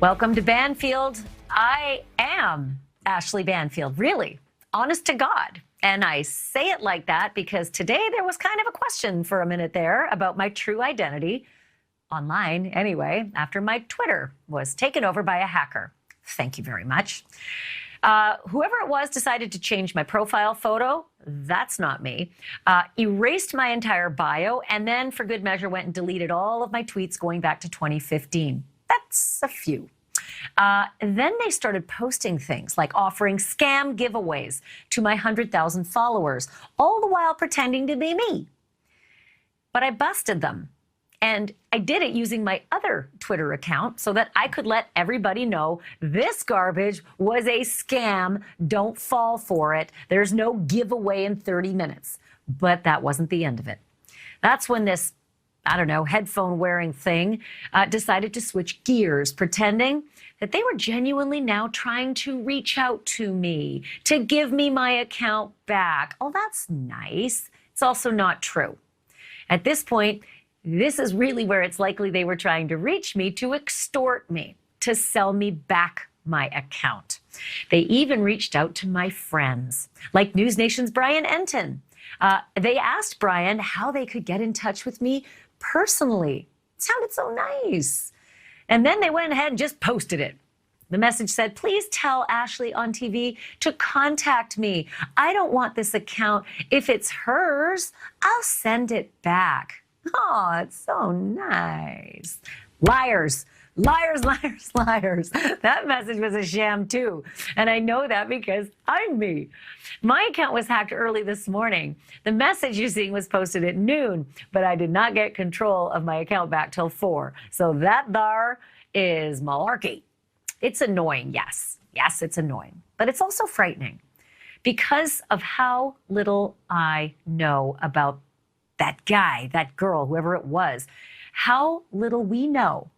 Welcome to Banfield. I am Ashleigh Banfield, really, honest to God. And I say it like that because today there was kind of a question for a minute there about my true identity, online anyway, after my Twitter was taken over by a hacker. Thank you very much. Whoever it was decided to change my profile photo. That's not me. Erased my entire bio, and then for good measure went and deleted all of my tweets going back to 2015. That's a few. Then they started posting things like offering scam giveaways to my 100,000 followers, all the while pretending to be me. But I busted them. And I did it using my other Twitter account so that I could let everybody know this garbage was a scam. Don't fall for it. There's no giveaway in 30 minutes. But that wasn't the end of it. That's when this, I don't know, headphone wearing thing decided to switch gears, pretending that they were genuinely now trying to reach out to me, to give me my account back. Oh, that's nice. It's also not true. At this point, this is really where it's likely they were trying to reach me to extort me, to sell me back my account. They even reached out to my friends, like NewsNation's Brian Enton. They asked Brian how they could get in touch with me personally. It sounded so nice. And then they went ahead and just posted it. The message said, please tell Ashleigh on TV to contact me. I don't want this account. If it's hers, I'll send it back. Oh, it's so nice. Liars, liars, liars, liars. That message was a sham too. And I know that because I'm me. My account was hacked early this morning. The message you're seeing was posted at noon, but I did not get control of my account back till 4. So that there is malarkey. It's annoying, yes. Yes, it's annoying. But it's also frightening because of how little I know about that guy, that girl, whoever it was. How little we know.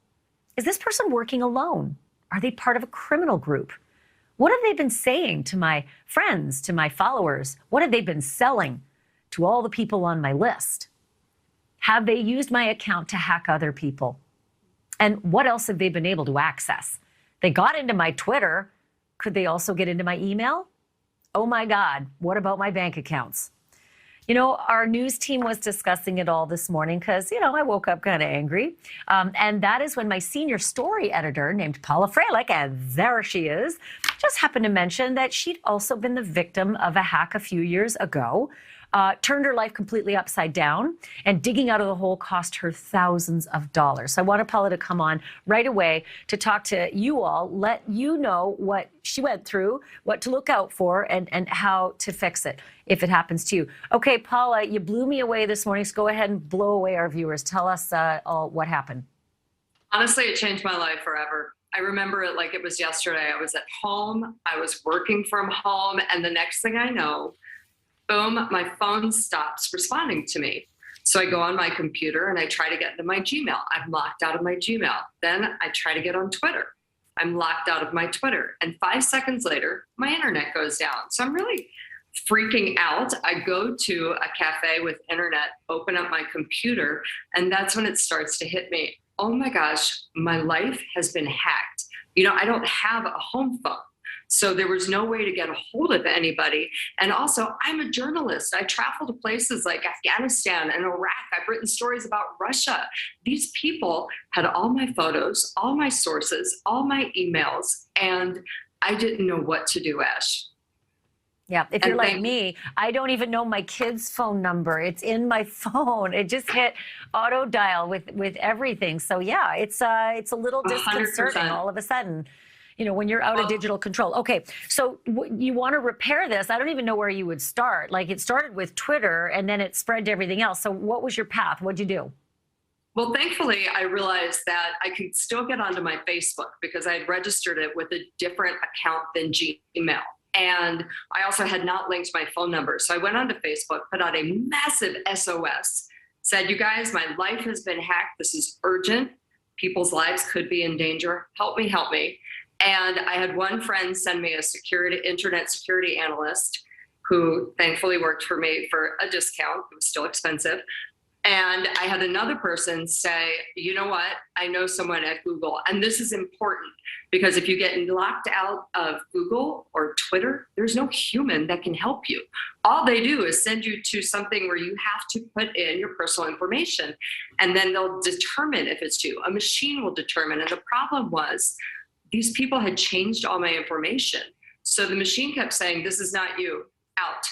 Is this person working alone? Are they part of a criminal group? What have they been saying to my friends, to my followers? What have they been selling to all the people on my list? Have they used my account to hack other people? And what else have they been able to access? They got into my Twitter. Could they also get into my email? Oh my God, what about my bank accounts? You know, our news team was discussing it all this morning because, you know, I woke up kind of angry. And that is when my senior story editor named Paula, and there she is, just happened to mention that she'd also been the victim of a hack a few years ago, turned her life completely upside down, and digging out of the hole cost her thousands of dollars. So I wanted Paula to come on right away to talk to you all, let you know what she went through, what to look out for, and how to fix it if it happens to you. Okay, Paula, you blew me away this morning, so go ahead and blow away our viewers. Tell us all what happened. Honestly, it changed my life forever. I remember it like it was yesterday. I was at home, I was working from home, and the next thing I know, boom, my phone stops responding to me. So I go on my computer and I try to get into my Gmail. I'm locked out of my Gmail. Then I try to get on Twitter. I'm locked out of my Twitter. And 5 seconds later, my internet goes down. So I'm really freaking out. I go to a cafe with internet, open up my computer, and that's when it starts to hit me. Oh my gosh, my life has been hacked. You know, I don't have a home phone. So there was no way to get a hold of anybody. And also, I'm a journalist. I travel to places like Afghanistan and Iraq. I've written stories about Russia. These people had all my photos, all my sources, all my emails, and I didn't know what to do, Ash. Yeah, if you're like me, I don't even know my kid's phone number. It's in my phone. It just hit auto dial with everything. So yeah, it's a little disconcerting 100%. all of a sudden. You know, when you're out of digital control. Okay, so you want to repair this. I don't even know where you would start. Like, it started with Twitter and then it spread to everything else. So what was your path? What'd you do? Well, thankfully, I realized that I could still get onto my Facebook because I had registered it with a different account than Gmail. And I also had not linked my phone number. So I went onto Facebook, put out a massive SOS, said, you guys, my life has been hacked. This is urgent. People's lives could be in danger. Help me, help me. And I had one friend send me a internet security analyst who thankfully worked for me for a discount. It was still expensive. And I had another person say, you know what? I know someone at Google. And this is important because if you get locked out of Google or Twitter, there's no human that can help you. All they do is send you to something where you have to put in your personal information, and then they'll determine if it's you. A machine will determine. And the problem was these people had changed all my information. So the machine kept saying, this is not you, out.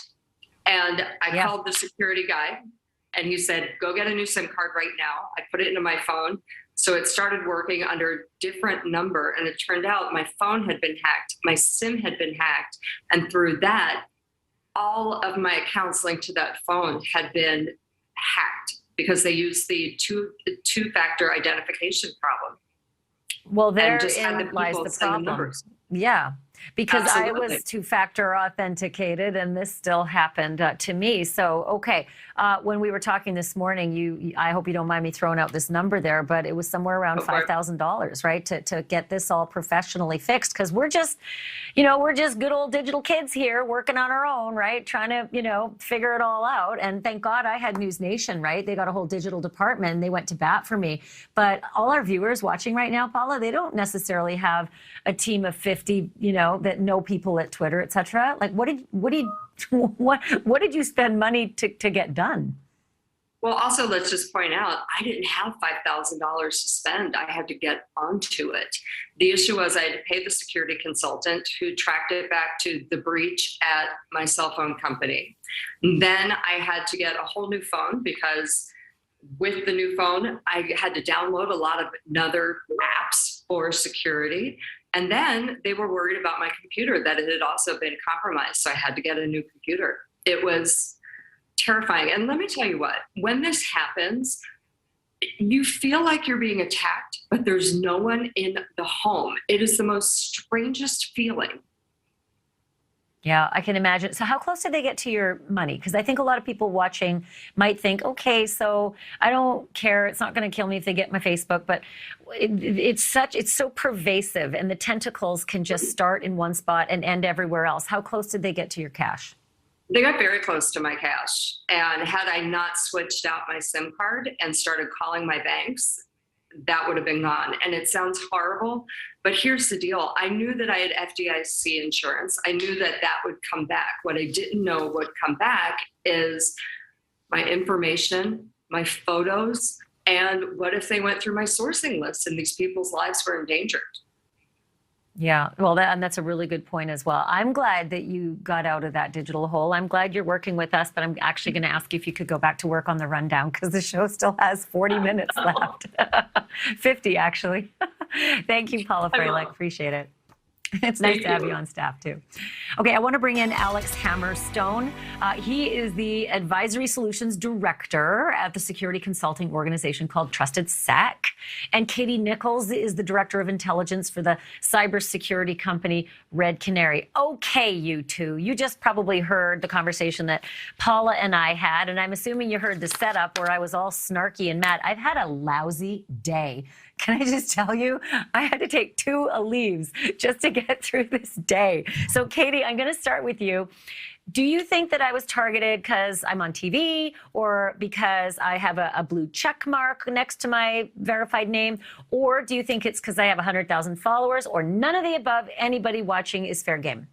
And I called the security guy. And he said, go get a new SIM card right now. I put it into my phone. So it started working under a different number. And it turned out my phone had been hacked. My SIM had been hacked. And through that, all of my accounts linked to that phone had been hacked because they used the two-factor identification problem. Well, therein lies the problem. Yeah. Because Absolutely. I was two-factor authenticated, and this still happened to me. So, okay, when we were talking this morning, I hope you don't mind me throwing out this number there, but it was somewhere around $5,000, right, to get this all professionally fixed. Because we're just good old digital kids here working on our own, right, trying to, figure it all out. And thank God I had NewsNation, right? They got a whole digital department, and they went to bat for me. But all our viewers watching right now, Paula, they don't necessarily have a team of 50, that know people at Twitter, et cetera. Like, what did you spend money to get done? Well, also, let's just point out, I didn't have $5,000 to spend. I had to get onto it. The issue was I had to pay the security consultant who tracked it back to the breach at my cell phone company. Then I had to get a whole new phone because with the new phone, I had to download a lot of other apps for security. And then they were worried about my computer, that it had also been compromised. So I had to get a new computer. It was terrifying. And let me tell you what, when this happens, you feel like you're being attacked, but there's no one in the home. It is the most strangest feeling. Yeah, I can imagine. So how close did they get to your money? Because I think a lot of people watching might think, okay, so I don't care. It's not going to kill me if they get my Facebook. But it's so pervasive, and the tentacles can just start in one spot and end everywhere else. How close did they get to your cash? They got very close to my cash. And had I not switched out my SIM card and started calling my banks, that would have been gone. And it sounds horrible, but here's the deal. I knew that I had FDIC insurance. I knew that that would come back. What I didn't know would come back is my information, my photos, and what if they went through my sourcing list and these people's lives were endangered? Yeah, well, that's a really good point as well. I'm glad that you got out of that digital hole. I'm glad you're working with us, but I'm actually going to ask you if you could go back to work on the rundown because the show still has 40 minutes left. 50, actually. Thank you, Paula Freilich. Appreciate it. It's nice to have you on staff, too. Okay, I want to bring in Alex Hammerstone. He is the Advisory Solutions Director at the security consulting organization called Trusted Sec. And Katie Nichols is the Director of Intelligence for the cybersecurity company Red Canary. Okay, you two, you just probably heard the conversation that Paula and I had, and I'm assuming you heard the setup where I was all snarky and mad. I've had a lousy day. Can I just tell you, I had to take 2 leaves just to get through this day. So, Katie, I'm going to start with you. Do you think that I was targeted because I'm on TV or because I have a blue check mark next to my verified name? Or do you think it's because I have 100,000 followers, or none of the above? Anybody watching is fair game?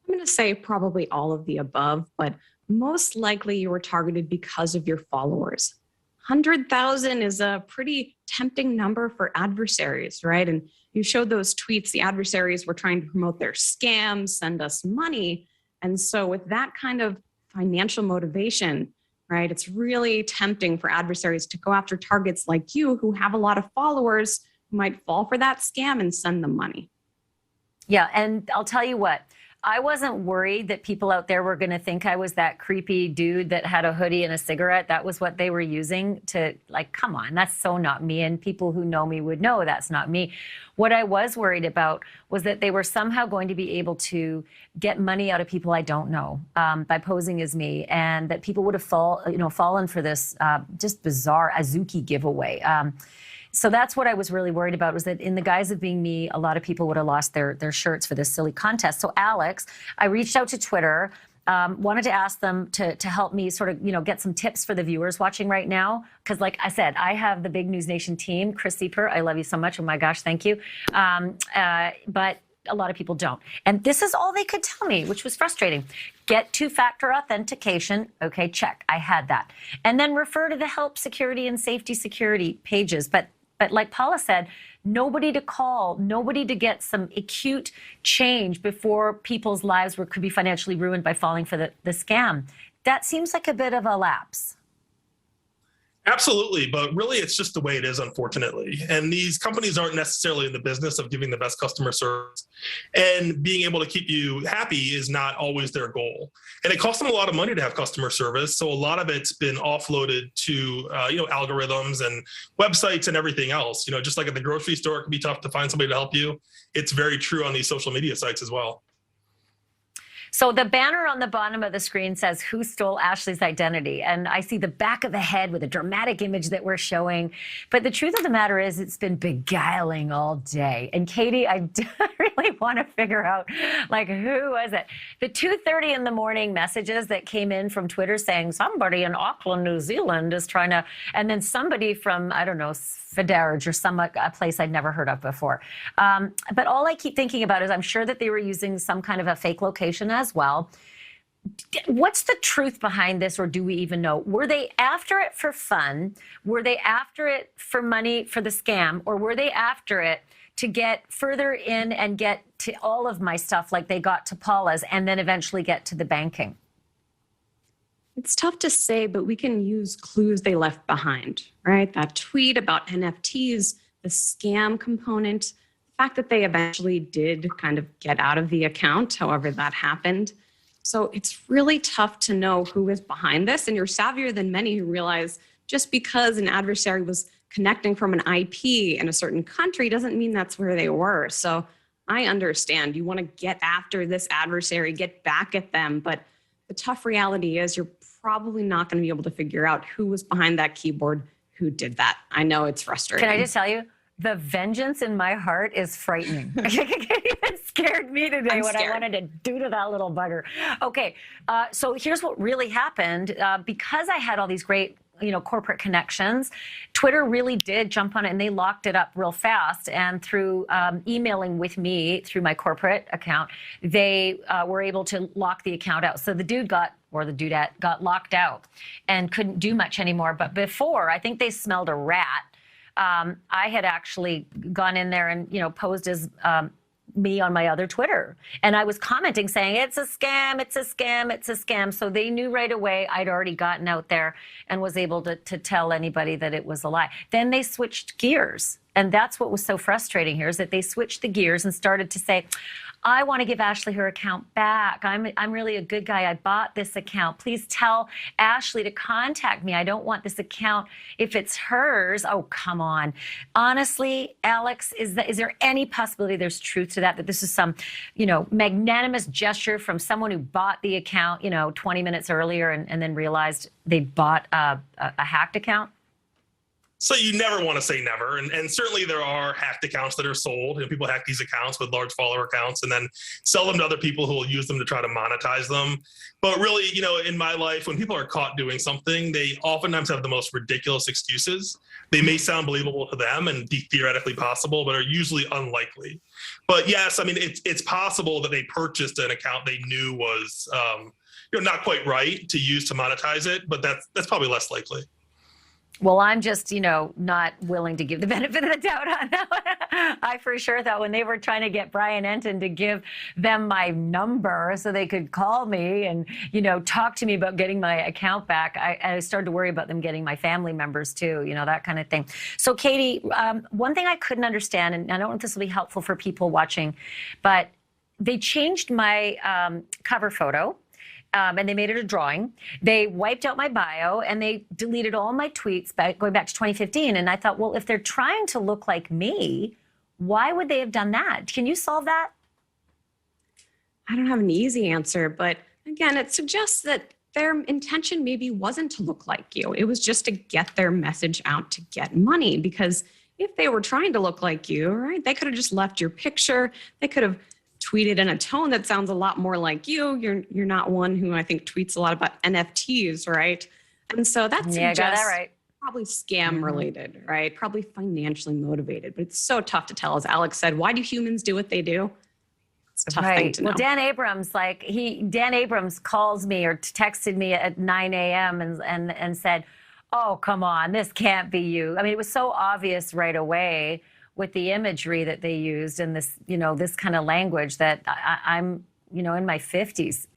I'm going to say probably all of the above, but most likely you were targeted because of your followers. 100,000 is a pretty tempting number for adversaries, right? And you showed those tweets, the adversaries were trying to promote their scams, send us money. And so with that kind of financial motivation, right, it's really tempting for adversaries to go after targets like you who have a lot of followers who might fall for that scam and send them money. Yeah, and I'll tell you what, I wasn't worried that people out there were going to think I was that creepy dude that had a hoodie and a cigarette. That was what they were using to, like, come on, that's so not me. And people who know me would know that's not me. What I was worried about was that they were somehow going to be able to get money out of people I don't know by posing as me, and that people would have fallen for this just bizarre Azuki giveaway. So that's what I was really worried about, was that in the guise of being me, a lot of people would have lost their shirts for this silly contest. So Alex, I reached out to Twitter. Wanted to ask them to help me sort of, get some tips for the viewers watching right now. Because like I said, I have the big NewsNation team. Chris Sieper, I love you so much. Oh my gosh, thank you. But a lot of people don't. And this is all they could tell me, which was frustrating. Get two-factor authentication. Okay, check. I had that. And then refer to the help security and safety security pages. But like Paula said, nobody to call, nobody to get some acute change before people's lives could be financially ruined by falling for the scam. That seems like a bit of a lapse. Absolutely, but really it's just the way it is, unfortunately. And these companies aren't necessarily in the business of giving the best customer service. And being able to keep you happy is not always their goal. And it costs them a lot of money to have customer service. So a lot of it's been offloaded to algorithms and websites and everything else. Just like at the grocery store, it can be tough to find somebody to help you. It's very true on these social media sites as well. So the banner on the bottom of the screen says, "Who stole Ashleigh's identity?" And I see the back of the head with a dramatic image that we're showing. But the truth of the matter is it's been beguiling all day. And Katie, I really want to figure out, who was it? The 2:30 in the morning messages that came in from Twitter saying somebody in Auckland, New Zealand is trying to, and then somebody from, I don't know, Fidarge or a place I'd never heard of before. But all I keep thinking about is I'm sure that they were using some kind of a fake location as well. What's the truth behind this, or do we even know? Were they after it for fun? Were they after it for money for the scam? Or were they after it to get further in and get to all of my stuff like they got to Paula's and then eventually get to the banking? It's tough to say, but we can use clues they left behind, right? That tweet about NFTs, the scam component, the fact that they eventually did kind of get out of the account, however that happened. So it's really tough to know who is behind this. And you're savvier than many who realize just because an adversary was connecting from an IP in a certain country doesn't mean that's where they were. So I understand you want to get after this adversary, get back at them. But the tough reality is you're probably not going to be able to figure out who was behind that keyboard, who did that. I know it's frustrating. Can I just tell you, the vengeance in my heart is frightening. It scared me today I wanted to do to that little bugger. Okay, so here's what really happened. Because I had all these great corporate connections, Twitter really did jump on it and they locked it up real fast. And through emailing with me through my corporate account, they were able to lock the account out. So the dudette got locked out and couldn't do much anymore. But before, I think they smelled a rat. I had actually gone in there and, posed as me on my other Twitter. And I was commenting saying, it's a scam, it's a scam, it's a scam. So they knew right away I'd already gotten out there and was able to tell anybody that it was a lie. Then they switched gears. And that's what was so frustrating here, is that they switched the gears and started to say, I want to give Ashleigh her account back. I'm really a good guy. I bought this account. Please tell Ashleigh to contact me. I don't want this account if it's hers. Oh, come on. Honestly, Alex, is there any possibility there's truth to that this is some, magnanimous gesture from someone who bought the account, 20 minutes earlier and then realized they bought a hacked account? So you never want to say never. And certainly there are hacked accounts that are sold. People hack these accounts with large follower accounts and then sell them to other people who will use them to try to monetize them. But really, in my life, when people are caught doing something, they oftentimes have the most ridiculous excuses. They may sound believable to them and be theoretically possible, but are usually unlikely. But yes, it's possible that they purchased an account they knew was not quite right to use to monetize it, but that's probably less likely. Well, I'm just, not willing to give the benefit of the doubt on that one. I for sure thought when they were trying to get Brian Enton to give them my number so they could call me and, talk to me about getting my account back, I started to worry about them getting my family members too, that kind of thing. So, Katie, one thing I couldn't understand, and I don't know if this will be helpful for people watching, but they changed my cover photo. And they made it a drawing. They wiped out my bio and they deleted all my tweets going back to 2015. And I thought, well, if they're trying to look like me, why would they have done that? Can you solve that? I don't have an easy answer, but again, it suggests that their intention maybe wasn't to look like you. It was just to get their message out to get money, because if they were trying to look like you, right, they could have just left your picture. They could have tweeted in a tone that sounds a lot more like you. You're not one who I think tweets a lot about NFTs, right? And so that Yeah, I got that suggests right. probably scam related, right? Probably financially motivated. But it's so tough to tell. As Alex said, why do humans do what they do? It's a tough thing to know. Well, Dan Abrams calls me or texted me at 9 a.m. and said, "Oh, come on, this can't be you." I mean, it was so obvious right away with the imagery that they used and this, this kind of language that I'm, in my 50s.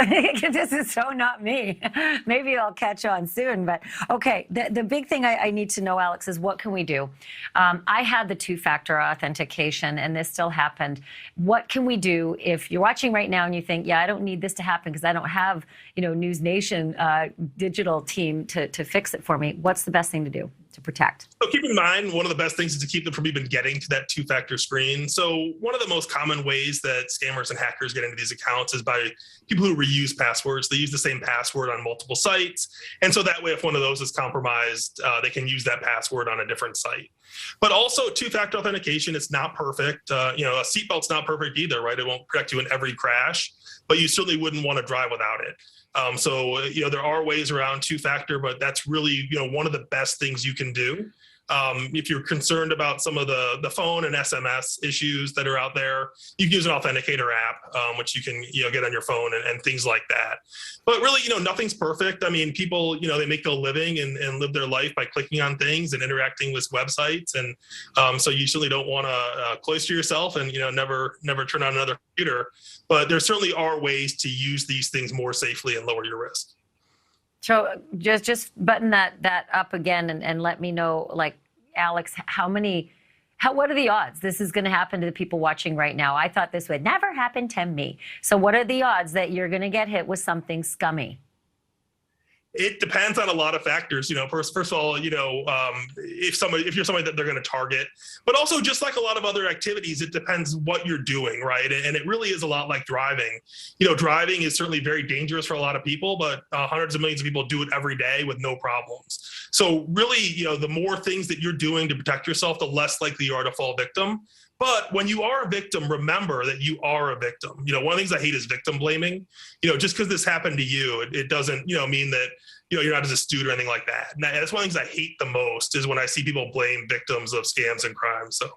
This is so not me. Maybe I'll catch on soon. But okay, the big thing I need to know, Alex, is what can we do? I had the two-factor authentication and this still happened. What can we do if you're watching right now and you think, yeah, I don't need this to happen because I don't have, NewsNation digital team to fix it for me? What's the best thing to do to protect? So keep in mind, one of the best things is to keep them from even getting to that two-factor screen. So one of the most common ways that scammers and hackers get into these accounts is by people who reuse passwords. They use the same password on multiple sites. And so that way, if one of those is compromised, they can use that password on a different site. But also two-factor authentication, it's not perfect. A seatbelt's not perfect either, right? It won't protect you in every crash, but you certainly wouldn't want to drive without it. There are ways around two-factor, but that's really, one of the best things you can do. If you're concerned about some of the phone and SMS issues that are out there, you can use an authenticator app, which you can, get on your phone and things like that. But really, nothing's perfect. I mean, people, they make their living and live their life by clicking on things and interacting with websites. And so you certainly don't want to cloister yourself and, never turn on another computer. But there certainly are ways to use these things more safely and lower your risk. So just button that up again and let me know, like, Alex, what are the odds this is going to happen to the people watching right now? I thought this would never happen to me. So what are the odds that you're going to get hit with something scummy? It depends on a lot of factors. First of all, if you're somebody that they're going to target, but also just like a lot of other activities, it depends what you're doing, right? And it really is a lot like driving. Driving is certainly very dangerous for a lot of people, but hundreds of millions of people do it every day with no problems. So really, the more things that you're doing to protect yourself, the less likely you are to fall victim. But when you are a victim, remember that you are a victim. One of the things I hate is victim blaming. Just because this happened to you, it doesn't, mean that, you're not as astute or anything like that. And that's one of the things I hate the most is when I see people blame victims of scams and crimes. So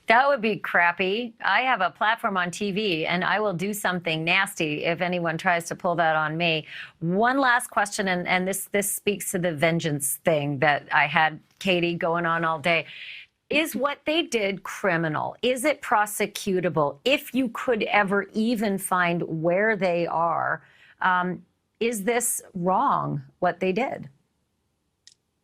that would be crappy. I have a platform on TV and I will do something nasty if anyone tries to pull that on me. One last question, and this speaks to the vengeance thing that I had Katie going on all day. Is what they did criminal? Is it prosecutable? If you could ever even find where they are, is this wrong, what they did?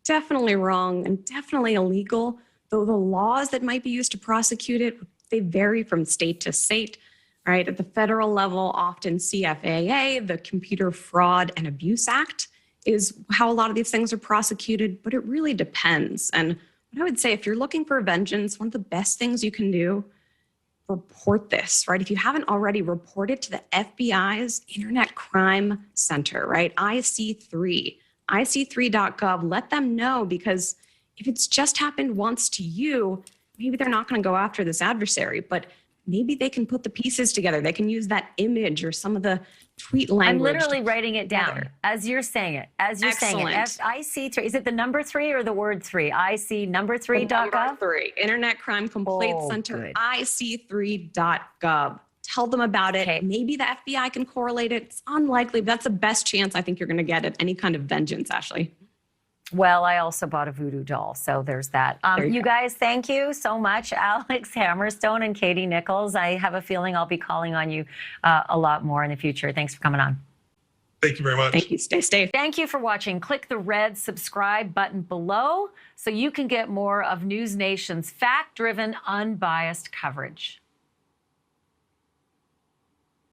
Definitely wrong and definitely illegal, though the laws that might be used to prosecute it, they vary from state to state, right? At the federal level, often CFAA, the Computer Fraud and Abuse Act, is how a lot of these things are prosecuted, but it really depends. And I would say if you're looking for vengeance, one of the best things you can do, report this, right? If you haven't already, report it to the FBI's Internet Crime Center, right? IC3.gov. Let them know, because if it's just happened once to you, maybe they're not going to go after this adversary, but maybe they can put the pieces together. They can use that image or some of the tweet language. I'm literally writing it down as you're saying it. IC3. Is it the number 3 or the word 3? IC3.gov? Number 3. Internet Crime Complaint Center. Good. IC3.gov. Tell them about it. Okay. Maybe the FBI can correlate it. It's unlikely, but that's the best chance I think you're going to get at any kind of vengeance, Ashleigh. Well, I also bought a voodoo doll, so there's that. You guys, thank you so much, Alex Hammerstone and Katie Nichols. I have a feeling I'll be calling on you a lot more in the future. Thanks for coming on. Thank you very much. Thank you. Stay safe. Thank you for watching. Click the red subscribe button below so you can get more of NewsNation's fact-driven, unbiased coverage.